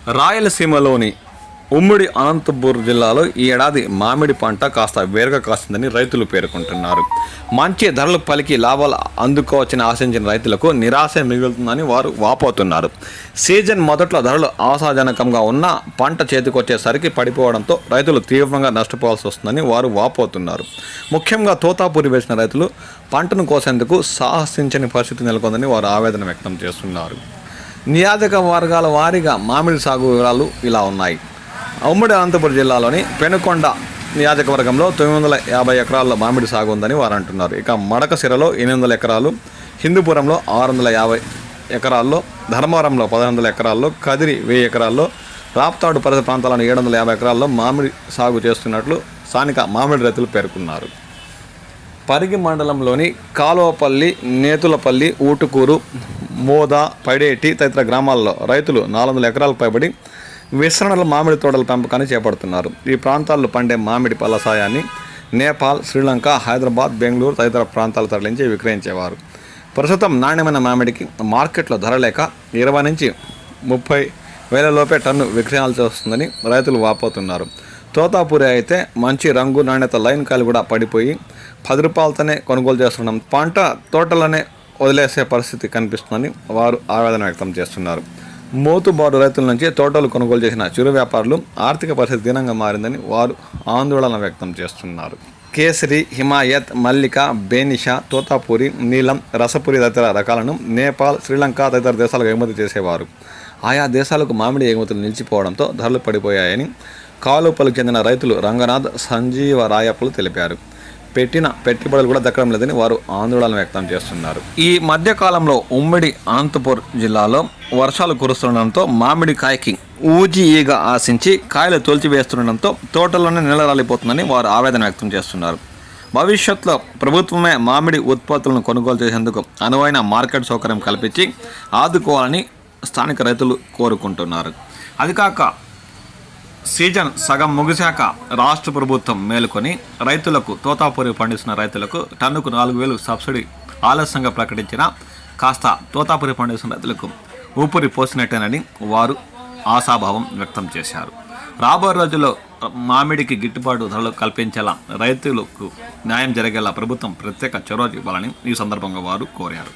రాయలసీమలోని ఉమ్మడి అనంతపూర్ జిల్లాలో ఈ ఏడాది మామిడి పంట కాస్త వేరుగా కాస్తుందని రైతులు పేర్కొంటున్నారు. మంచి ధరలు పలికి లాభాలు అందుకోవచ్చని ఆశించిన రైతులకు నిరాశ మిగులుతుందని వారు వాపోతున్నారు. సీజన్ మొదట్లో ధరలు ఆశాజనకంగా ఉన్న పంట చేతికొచ్చేసరికి పడిపోవడంతో రైతులు తీవ్రంగా నష్టపోవాల్సి వస్తుందని వారు వాపోతున్నారు. ముఖ్యంగా తోతాపూరి వేసిన రైతులు పంటను కోసేందుకు సాహసించని పరిస్థితి నెలకొందని వారు ఆవేదన వ్యక్తం చేస్తున్నారు. నియోజకవర్గాల వారీగా మామిడి సాగు వివరాలు ఇలా ఉన్నాయి. ఉమ్మడి అనంతపురం జిల్లాలోని పెనుకొండ నియోజకవర్గంలో 950 ఎకరాల్లో మామిడి సాగు ఉందని వారు అంటున్నారు. ఇక మడకసిరలో 800 ఎకరాలు, హిందూపురంలో 650 ఎకరాల్లో, ధర్మవరంలో 1100 ఎకరాల్లో, కదిరి 1000 ఎకరాల్లో, రాప్తాడు పరిసర ప్రాంతాలను 750 ఎకరాల్లో మామిడి సాగు చేస్తున్నట్లు స్థానిక మామిడి రైతులు పేర్కొన్నారు. పరిగి మండలంలోని కాలువపల్లి, నేతులపల్లి, ఊటుకూరు, మోద, పైడేటి తదితర గ్రామాల్లో రైతులు 400 ఎకరాలకు పైబడి విస్తరణల మామిడి తోటల పెంపకాన్ని చేపడుతున్నారు. ఈ ప్రాంతాల్లో పండే మామిడి పళ్ళ సాయాన్ని నేపాల్, శ్రీలంక, హైదరాబాద్, బెంగళూరు తదితర ప్రాంతాలు తరలించి విక్రయించేవారు. ప్రస్తుతం నాణ్యమైన మామిడికి మార్కెట్లో ధర లేక 20 నుంచి 30 వేల లోపే టన్ను విక్రయాల్సి వస్తుందని రైతులు వాపోతున్నారు. తోతాపూరి అయితే మంచి రంగు, నాణ్యత, లైన్ కాయలు కూడా పడిపోయి 10 రూపాయలతోనే కొనుగోలు చేస్తున్నాం, పంట తోటలోనే వదిలేసే పరిస్థితి కనిపిస్తుందని వారు ఆవేదన వ్యక్తం చేస్తున్నారు. మోతుబారు రైతుల నుంచి తోటలు కొనుగోలు చేసిన చిరు వ్యాపారులు ఆర్థిక పరిస్థితి దీనంగా మారిందని వారు ఆందోళన వ్యక్తం చేస్తున్నారు. కేసరి, హిమాయత్, మల్లిక, బేనిషా, తోతాపూరి, నీలం, రసపురి తదితర రకాలను నేపాల్, శ్రీలంక తదితర దేశాలకు ఎగుమతి చేసేవారు. ఆయా దేశాలకు మామిడి ఎగుమతులు నిలిచిపోవడంతో ధరలు పడిపోయాయని కాలుపలకు చెందిన రైతులు రంగనాథ్, సంజీవరాయప్పలు తెలిపారు. పెట్టిన పెట్టుబడులు కూడా దక్కడం లేదని వారు ఆందోళన వ్యక్తం చేస్తున్నారు. ఈ మధ్యకాలంలో ఉమ్మడి అనంతపూర్ జిల్లాలో వర్షాలు కురుస్తుండడంతో మామిడి కాయకి ఊజీ ఈగ ఆశించి కాయలు తొలిచివేస్తుండడంతో తోటల్లోనే నిలరాలిపోతుందని వారు ఆవేదన వ్యక్తం చేస్తున్నారు. భవిష్యత్తులో ప్రభుత్వమే మామిడి ఉత్పత్తులను కొనుగోలు చేసేందుకు అనువైన మార్కెట్ సౌకర్యం కల్పించి ఆదుకోవాలని స్థానిక రైతులు కోరుకుంటున్నారు. అదికాక సీజన్ సగం ముగిశాక రాష్ట్ర ప్రభుత్వం మేలుకొని రైతులకు, తోతాపూరి పండిస్తున్న రైతులకు టన్నుకు 4,000 సబ్సిడీ ఆలస్యంగా ప్రకటించిన కాస్త తోతాపూరి పండిస్తున్న రైతులకు ఊపిరి పోసినట్టేనని వారు ఆశాభావం వ్యక్తం చేశారు. రాబోయే రోజుల్లో మామిడికి గిట్టుబాటు ధరలు కల్పించేలా రైతులకు న్యాయం జరిగేలా ప్రభుత్వం ప్రత్యేక చొరవ ఇవ్వాలని ఈ సందర్భంగా వారు కోరారు.